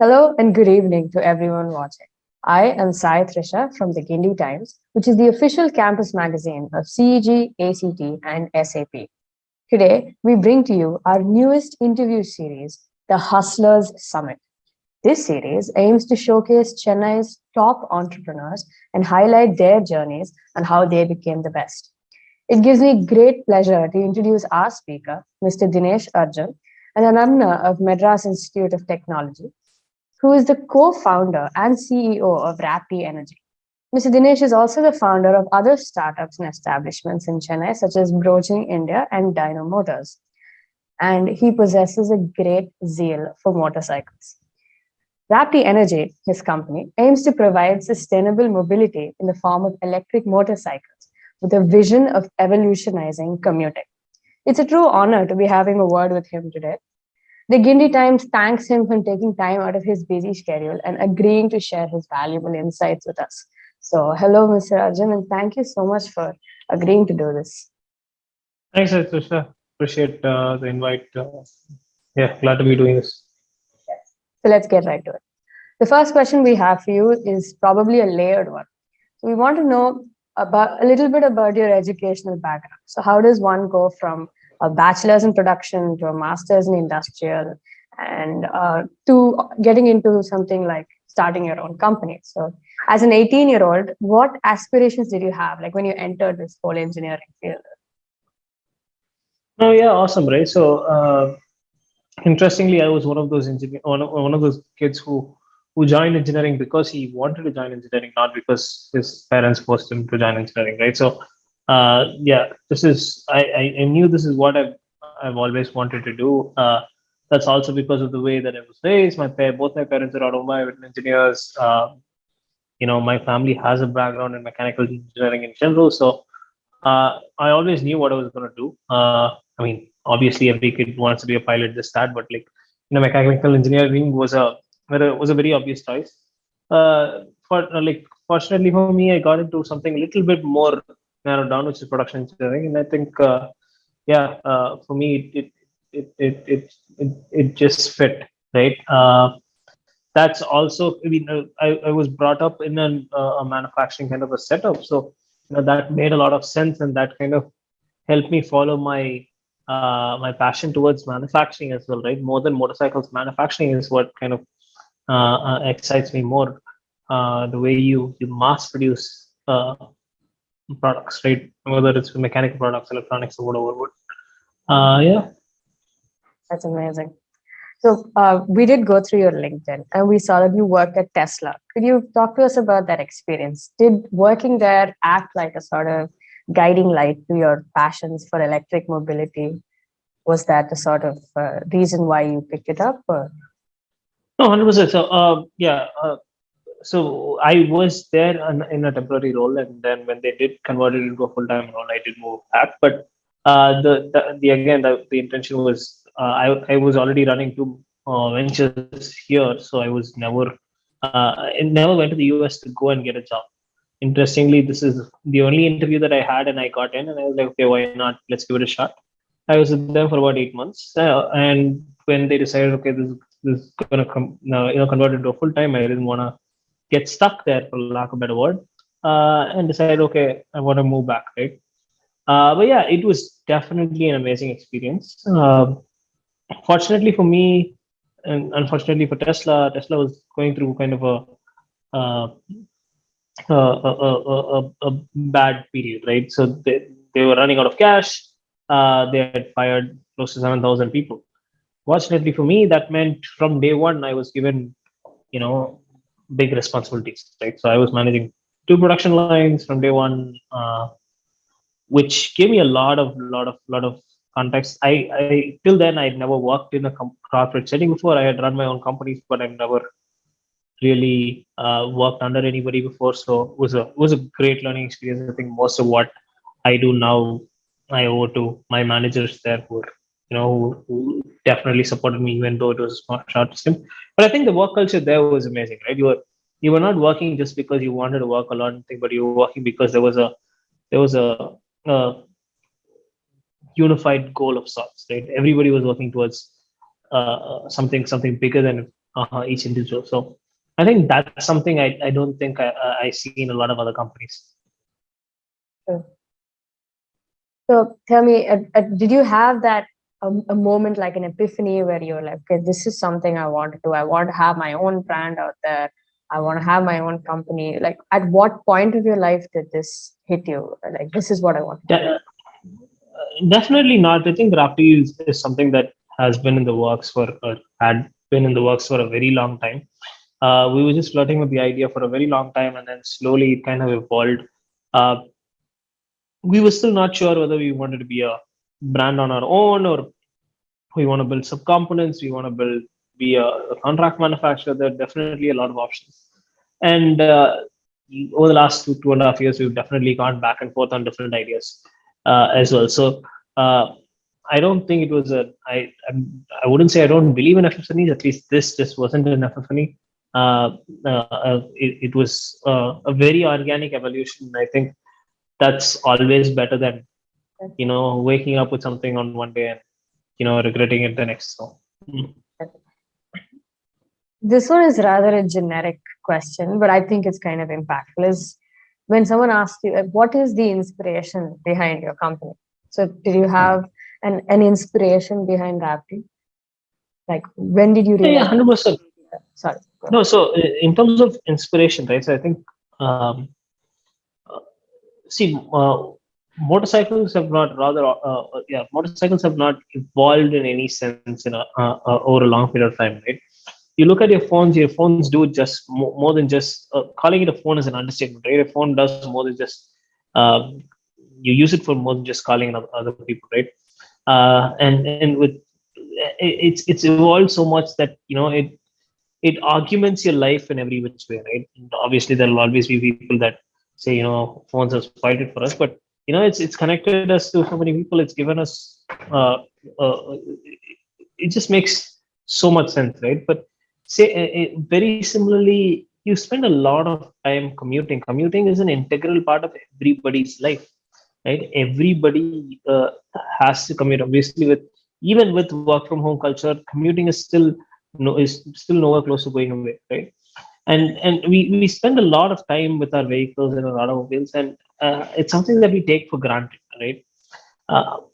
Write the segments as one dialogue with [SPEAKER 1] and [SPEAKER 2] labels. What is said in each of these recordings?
[SPEAKER 1] Hello and good evening to everyone watching. I am Sayitrisha from the Guindy Times, which is the official campus magazine of CEG, ACT, and SAP. Today, we bring to you our newest interview series, the Hustlers Summit. This series aims to showcase Chennai's top entrepreneurs and highlight their journeys and how they became the best. It gives me great pleasure to introduce our speaker, Mr. Dinesh Arjun, an alumna of Madras Institute of Technology, who is the co-founder and CEO of Raptee Energy. Mr. Dinesh is also the founder of other startups and establishments in Chennai, such as Broaching India and Dino Motors. And he possesses a great zeal for motorcycles. Raptee Energy, his company, aims to provide sustainable mobility in the form of electric motorcycles with a vision of evolutionizing commuting. It's a true honor to be having a word with him today. The Guindy Times thanks him for taking time out of his busy schedule and agreeing to share his valuable insights with us. So, hello, Mr. Arjun, and thank you so much for agreeing to do this.
[SPEAKER 2] Thanks, Trisha. Appreciate the invite. Yeah, glad to be doing this.
[SPEAKER 1] So, let's get right to it. The first question we have for you is probably a layered one. So, we want to know about a little bit about your educational background. So, how does one go from a bachelor's in production to a master's in industrial and to getting into something like starting your own company? So, as an 18-year-old, what aspirations did you have like when you entered this whole engineering field?
[SPEAKER 2] Oh yeah, awesome, right? So interestingly, I was one of those one of those kids who joined engineering because he wanted to join engineering, not because his parents forced him to join engineering, right? So yeah, this is I knew this is what I've always wanted to do. That's also because of the way that I was raised. Both my parents are automobile engineers. My family has a background in mechanical engineering in general, so I always knew what I was going to do. I mean, obviously, every kid wants to be a pilot, this that, but mechanical engineering was a very obvious choice. Fortunately for me, I got into something a little bit more narrowed down, which is production engineering, and I think, for me, it just fit, right? That's also, I was brought up in a manufacturing kind of a setup, so that made a lot of sense, and that kind of helped me follow my passion towards manufacturing as well, right? More than motorcycles, manufacturing is what kind of excites me more. The way you mass produce products, right? Whether it's mechanical products, electronics, or whatever. Yeah.
[SPEAKER 1] That's amazing. So, we did go through your LinkedIn and we saw that you worked at Tesla. Could you talk to us about that experience? Did working there act like a sort of guiding light to your passions for electric mobility? Was that the sort of reason why you picked it up? Or?
[SPEAKER 2] No, 100%. So, yeah. So I was there in a temporary role, and then when they did convert it into a full time role, I did move back. But the intention was I was already running two ventures here, so I was never went to the US to go and get a job. Interestingly, this is the only interview that I had, and I got in, and I was like, okay, why not? Let's give it a shot. I was with them for about 8 months, and when they decided, okay, this is gonna come now, convert into a full time, I didn't want to get stuck there, for lack of a better word, and decide, okay, I want to move back, right? But yeah, it was definitely an amazing experience. Fortunately for me, and unfortunately for Tesla was going through kind of uh, a bad period, right? So they were running out of cash. They had fired close to 7,000 people. Fortunately for me, that meant from day one I was given, you know, big responsibilities, right? So I was managing two production lines from day one, which gave me a lot of context. I till then I'd never worked in a corporate setting before. I had run my own companies, but I've never really worked under anybody before. So it was a great learning experience. I think most of what I do now I owe to my managers there who definitely supported me even though it was a short stint. But I think the work culture there was amazing, right? You were not working just because you wanted to work a lot, but you were working because there was a unified goal of sorts, right? Everybody was working towards something bigger than each individual. So I think that's something I don't think I see in a lot of other companies.
[SPEAKER 1] So, so tell me, did you have that a moment like an epiphany where you're like, okay, this is something I want to do. I want to have my own brand out there. I want to have my own company. Like, at what point of your life did this hit you? Like, this is what I want to do.
[SPEAKER 2] Definitely not. I think Raptee is something that has been in the works for, or had been in the works for a very long time. We were just flirting with the idea for a very long time, and then slowly it kind of evolved. Uh, we were still not sure whether we wanted to be a brand on our own, or we want to build sub components, we want to be a contract manufacturer. There are definitely a lot of options. And over the last 2.5 years, we've definitely gone back and forth on different ideas as well. So uh, I don't think it was I wouldn't say I don't believe in epiphanies. At least this just wasn't an epiphany. It was a very organic evolution. I think that's always better than waking up with something on one day and regretting it the next. So
[SPEAKER 1] This one is rather a generic question, but I think it's kind of impactful. Is when someone asks you, like, what is the inspiration behind your company? So, did you have an inspiration behind Rapti? Like, when did you
[SPEAKER 2] yeah,
[SPEAKER 1] realize?
[SPEAKER 2] 100%.
[SPEAKER 1] Sorry. Go
[SPEAKER 2] No, so in terms of inspiration, right? So I think uh, see, motorcycles have not rather yeah, motorcycles have not evolved in any sense in over a long period of time, right? You look at your phones do just more than just calling it a phone is an understatement, right? A phone does more than just uh, you use it for more than just calling other people, right? And with it's evolved so much that it augments your life in every which way, right? And obviously, there will always be people that say, phones have spoiled it for us, but it's connected us to so many people. It's given us, uh, it just makes so much sense, right? But say very similarly, you spend a lot of time commuting. Commuting is an integral part of everybody's life, right? Everybody has to commute. Obviously, with even with work from home culture, commuting is still no is still nowhere close to going away, right? And we spend a lot of time with our vehicles and our automobiles, and it's something that we take for granted, right?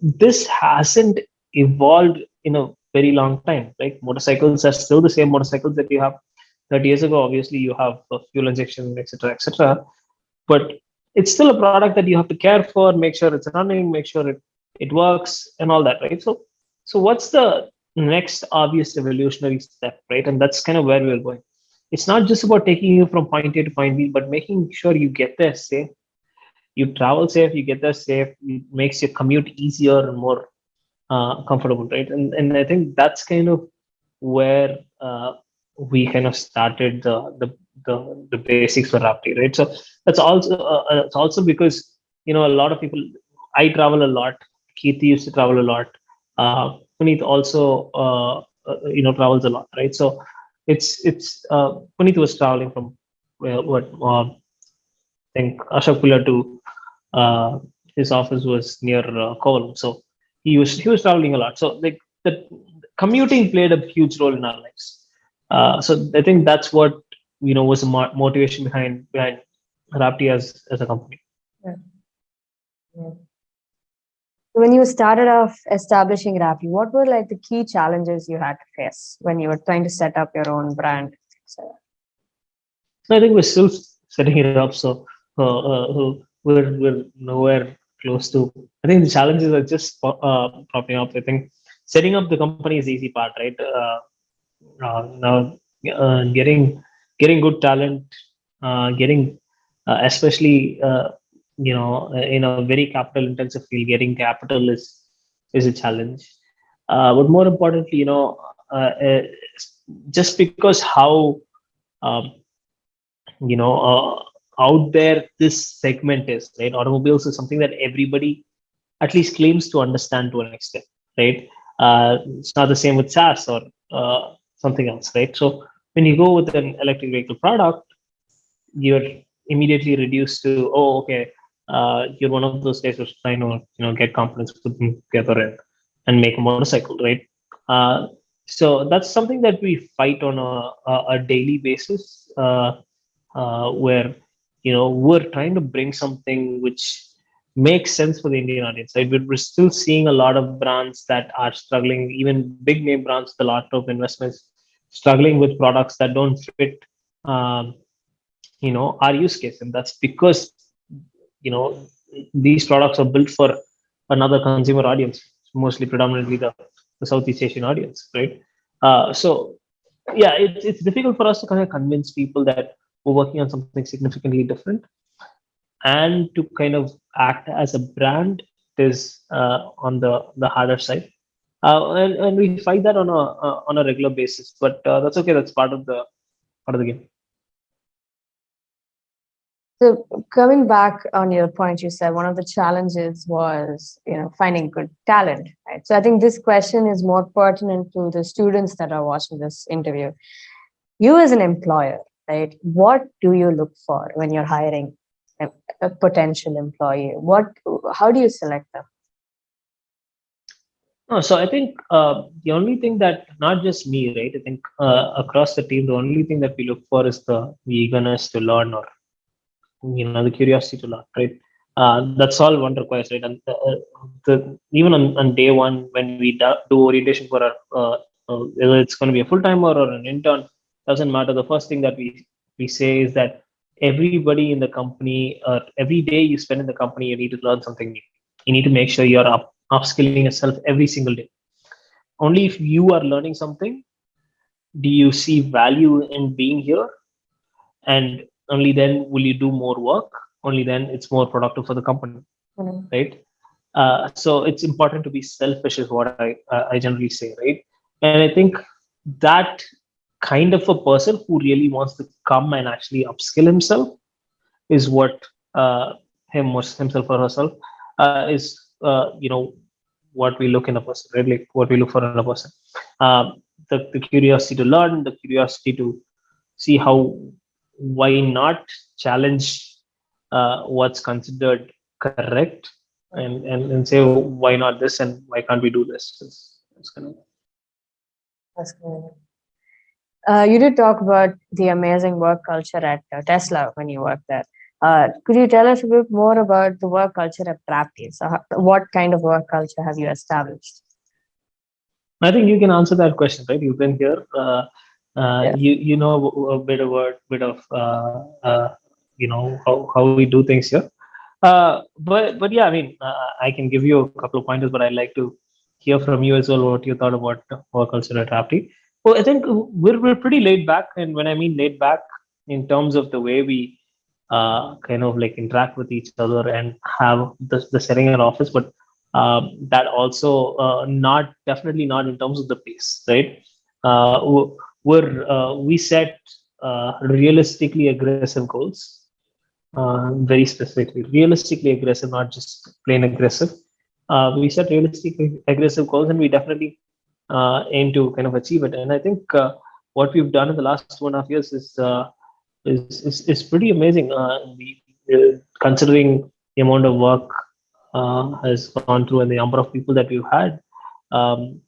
[SPEAKER 2] This hasn't evolved in a very long time. Like motorcycles are still the same motorcycles that you have 30 years ago. Obviously, you have fuel injection, etc., etc. But it's still a product that you have to care for, make sure it's running, make sure it works, and all that, right? So what's the next obvious evolutionary step, right? And that's kind of where we're going. It's not just about taking you from point A to point B, but making sure you get there safe, you travel safe, you get there safe, it makes your commute easier and more comfortable, right? And I think that's kind of where we kind of started the basics for Rapti, right? So it's also because a lot of people. I travel a lot. Keith used to travel a lot. Puneet also travels a lot, right? So Puneet was traveling from what I think Ashok Pula to his office was near Kovalam. So he was traveling a lot. So like the commuting played a huge role in our lives. So I think that's what was the motivation behind Rapti as a company.
[SPEAKER 1] ahead. Yeah. When you started off establishing Rappi, what were like the key challenges you had to face when you were trying to set up your own brand? So,
[SPEAKER 2] So I think we're still setting it up. So we're nowhere close to. I think the challenges are just popping up. I think setting up the company is the easy part, right? Now getting good talent, getting especially in a very capital intensive field, getting capital is a challenge. But more importantly, just because how um, out there this segment is, right? Automobiles is something that everybody at least claims to understand to an extent, right? It's not the same with SaaS or something else, right? So when you go with an electric vehicle product, you're immediately reduced to, oh, okay, you're one of those guys who's trying to, get components, put them together and make a motorcycle, right? Uh, So that's something that we fight on a daily basis, where we're trying to bring something which makes sense for the Indian audience, right? We're still seeing a lot of brands that are struggling, even big name brands with a lot of investments, struggling with products that don't fit, um, our use case, and that's because you know these products are built for another consumer audience, mostly predominantly the Southeast Asian audience, right? So yeah, it's difficult for us to kind of convince people that we're working on something significantly different, and to kind of act as a brand is on the harder side, and we fight that on a regular basis. But that's okay. That's part of the game.
[SPEAKER 1] So coming back on your point, you said one of the challenges was, finding good talent, right? So I think this question is more pertinent to the students that are watching this interview. You as an employer, right? What do you look for when you're hiring a, a potential employee? How do you select them?
[SPEAKER 2] No, so I think the only thing that, not just me, right? I think across the team, the only thing that we look for is the eagerness to learn, or the curiosity to learn, right? That's all one requires, right? And even on day one, when we do orientation for our, whether it's going to be a full timer or an intern, doesn't matter. The first thing that we say is that everybody in the company, or every day you spend in the company, you need to learn something new. You need to make sure you're upskilling yourself every single day. Only if you are learning something do you see value in being here, and only then will you do more work. Only then it's more productive for the company,
[SPEAKER 1] Mhm.
[SPEAKER 2] right? So it's important to be selfish, is what I generally say, right? And I think that kind of a person who really wants to come and actually upskill himself is what himself or herself is what we look in a person, right? Like what we look for in a person. The curiosity to learn, the curiosity to see how, why not challenge what's considered correct, and say why not this, and why can't we do this. It's kind of.
[SPEAKER 1] That's good. You did talk about the amazing work culture at Tesla when you worked there. Could you tell us a bit more about the work culture at Raptee? So, what kind of work culture have you established?
[SPEAKER 2] I think you can answer that question, right? You've been here.
[SPEAKER 1] Yeah.
[SPEAKER 2] You know a bit of how we do things here. But yeah, I mean, I can give you a couple of pointers, but I'd like to hear from you as well what you thought about work culture at Rapti. Well, I think we're pretty laid back, and when I mean laid back, in terms of the way we kind of like interact with each other and have the setting at office, but that also not definitely not in terms of the pace, right? We set realistically aggressive goals, very specifically, realistically aggressive, not just plain aggressive. We set realistically aggressive goals, and we definitely aim to kind of achieve it. And I think what we've done in the last 2.5 years is pretty amazing. Considering the amount of work has gone through, and the number of people that we've had. Um,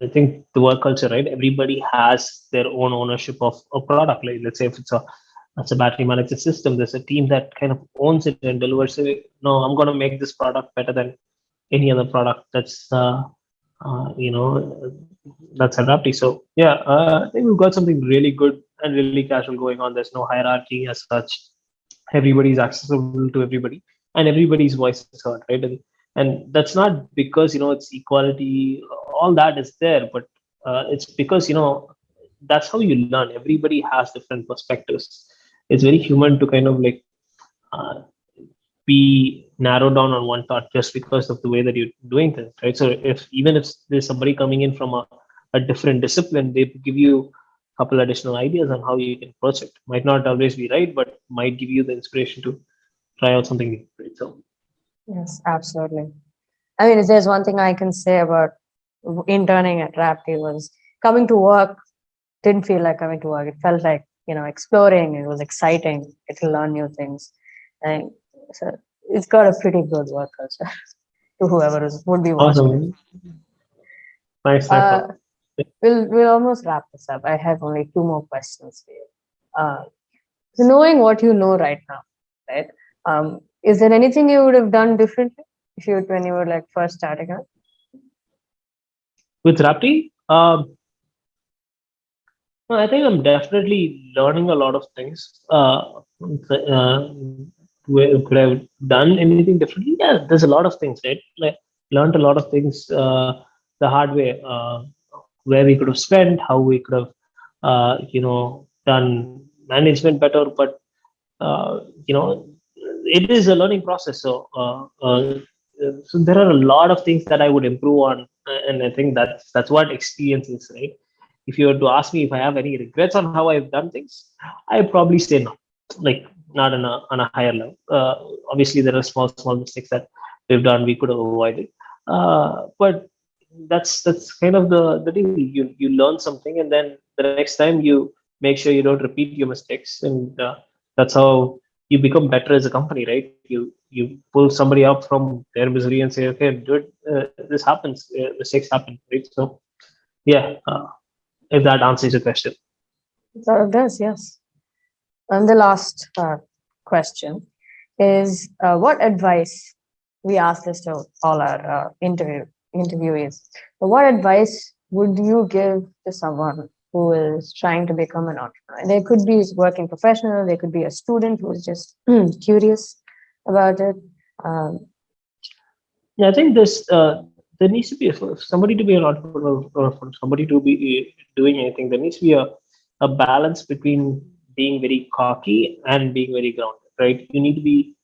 [SPEAKER 2] I think the work culture, right? Everybody has their own ownership of a product. Like, let's say if it's a battery management system, there's a team that kind of owns it and delivers it. No, I'm going to make this product better than any other product that's uh, you know that's adaptive. So yeah, I think we've got something really good and really casual going on. There's no hierarchy as such. Everybody's accessible to everybody, and everybody's voice is heard, right? And that's not because it's equality. All that is there, but it's because that's how you learn. Everybody has different perspectives. It's very human to kind of like uh, be narrowed down on one thought just because of the way that you're doing things, right? So if even if there's somebody coming in from a different discipline, they give you a couple additional ideas on how you can approach it. Might not always be right, but might give you the inspiration to try out something new, right? So
[SPEAKER 1] Yes, absolutely. I mean, if there's one thing I can say about interning at Rapti was coming to work didn't feel like coming to work. It felt like, exploring. It was exciting. Get to learn new things. And so it's got a pretty good work culture to whoever would be watching it.
[SPEAKER 2] awesome. Nice, nice
[SPEAKER 1] Uh,
[SPEAKER 2] one.
[SPEAKER 1] We'll almost wrap this up. I have only two more questions for you. Uh, so knowing what you know right now, right? Is there anything you would have done differently if you when you were like first starting out?
[SPEAKER 2] With Rapti, no, I think I'm definitely learning a lot of things. Could I have done anything differently? Yeah, there's a lot of things, right? Like learned a lot of things the hard way. Where we could have spent, how we could have, done management better. But you know, it is a learning process. So there are a lot of things that I would improve on, and I think that's what experience is, right? If you were to ask me if I have any regrets on how I've done things, I probably say no, like not on a higher level. Obviously, there are small mistakes that we've done we could have avoided, but that's kind of the deal. You learn something, and then the next time you make sure you don't repeat your mistakes, and that's how you become better as a company, right? You pull somebody up from their misery and say, okay, dude, this happens, mistakes happen, right? So yeah, if that answers your question.
[SPEAKER 1] So it does, yes. And the last question is, what advice we ask this to all our interviewees. So what advice would you give to someone who is trying to become an entrepreneur? They could be a working professional, they could be a student who's just curious about it. Um,
[SPEAKER 2] Yeah, I think there needs to be for somebody to be an entrepreneur or for somebody to be doing anything. There needs to be a balance between being very cocky and being very grounded, right? You need to be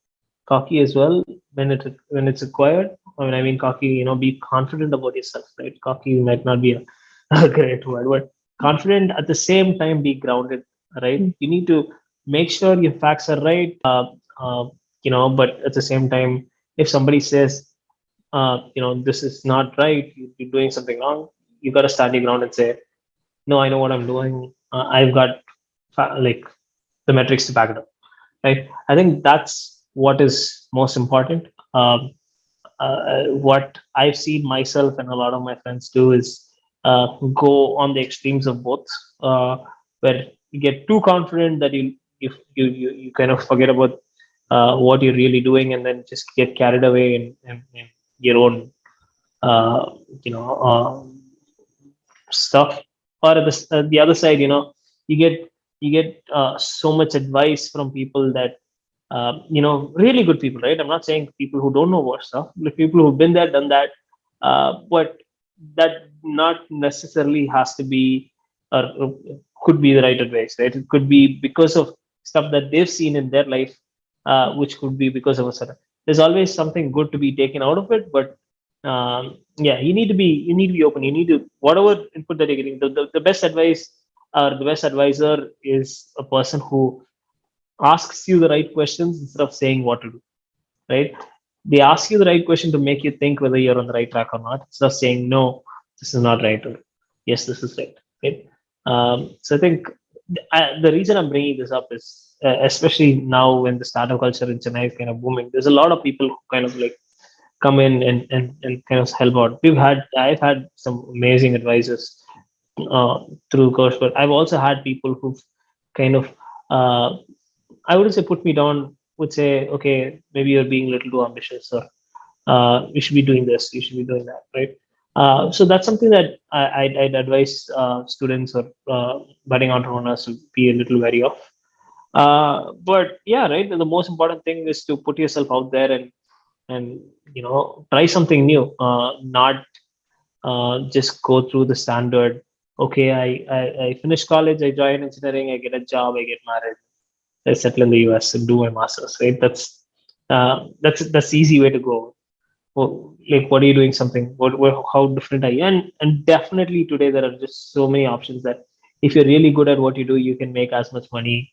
[SPEAKER 2] cocky as well when it's required. I mean cocky, be confident about yourself, right? Cocky might not be a great word, but confident at the same time be grounded, right? You need to make sure your facts are right, uh, but at the same time, if somebody says, this is not right, you're doing something wrong, you got to stand your ground and say, no, I know what I'm doing. I've got like the metrics to back it up, right? I think that's what is most important. What I've seen myself and a lot of my friends do is go on the extremes of both, uh, where you get too confident that you kind of forget about what you're really doing, and then just get carried away in your own, uh, you know, stuff. Or at the other side, you get so much advice from people that really good people, right? I'm not saying people who don't know about stuff, but people who've been there, done that. But that not necessarily has to be, or could be the right advice, right? It could be because of stuff that they've seen in their life, which could be because of a certain. There's always something good to be taken out of it, but yeah, you need to be open. You need to whatever input that you're getting. The best advice or the best advisor is a person who asks you the right questions instead of saying what to do, right? They ask you the right question to make you think whether you're on the right track or not, instead of saying, no, this is not right, or yes, this is right, right? So I think the reason I'm bringing this up is, especially now when the startup culture in Chennai is kind of booming, there's a lot of people who kind of like come in and kind of help out. I've had some amazing advisors uh, through course, but I've also had people who've kind of uh, I wouldn't say put me down, would say, okay, maybe you're being a little too ambitious, or you should be doing this, you should be doing that, right? So that's something that I'd advise students or budding entrepreneurs to be a little wary of. But yeah, right. The most important thing is to put yourself out there and try something new. Not just go through the standard. Okay, I finish college, I join engineering, I get a job, I get married, I settle in the US and do my masters, right? That's the easy way to go. Well, like, what are you doing something? How different are you? And definitely today there are just so many options that if you're really good at what you do, you can make as much money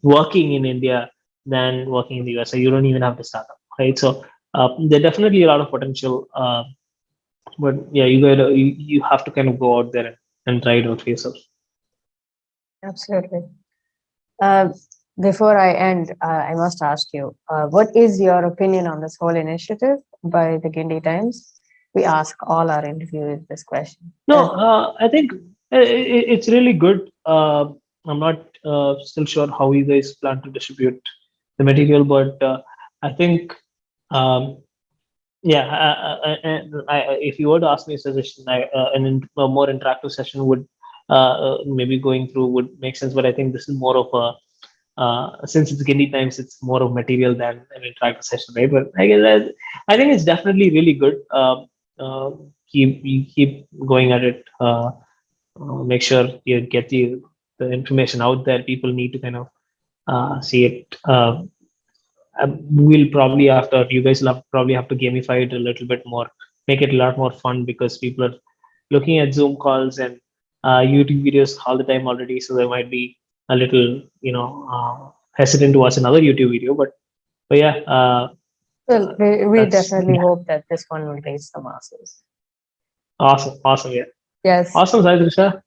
[SPEAKER 2] working in India than working in the US. So you don't even have to start up, right? So there's definitely a lot of potential. But yeah, you have to kind of go out there and try it out for yourself.
[SPEAKER 1] Absolutely. Uh, Before I end, I must ask you, what is your opinion on this whole initiative by the Guindy Times? We ask all our interviewers this question.
[SPEAKER 2] No, I think it's really good. I'm not still sure how you guys plan to distribute the material, but I think, um, yeah, if you were to ask me a suggestion, a more interactive session would maybe going through would make sense. But I think this is more of a since it's Guindy Times, it's more of material than an interactive session, right? But I think it's definitely really good. Keep going at it. Make sure you get the information out there. People need to kind of see it. We'll probably after you guys will probably have to gamify it a little bit more, make it a lot more fun because people are looking at Zoom calls and YouTube videos all the time already, so they might be a little, hesitant to watch another YouTube video. But yeah,
[SPEAKER 1] Well, we
[SPEAKER 2] that's
[SPEAKER 1] definitely hope that this one will reach the masses.
[SPEAKER 2] awesome, awesome, yeah,
[SPEAKER 1] Yes.
[SPEAKER 2] awesome, Sayitrisha.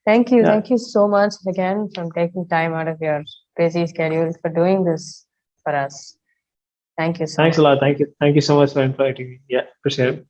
[SPEAKER 1] Thank you.
[SPEAKER 2] Yeah,
[SPEAKER 1] Thank you so much again from taking time out of your busy schedule for doing this for us. Thank you so
[SPEAKER 2] thanks a
[SPEAKER 1] much.
[SPEAKER 2] lot. Thank you so much for inviting me. Yeah, appreciate it.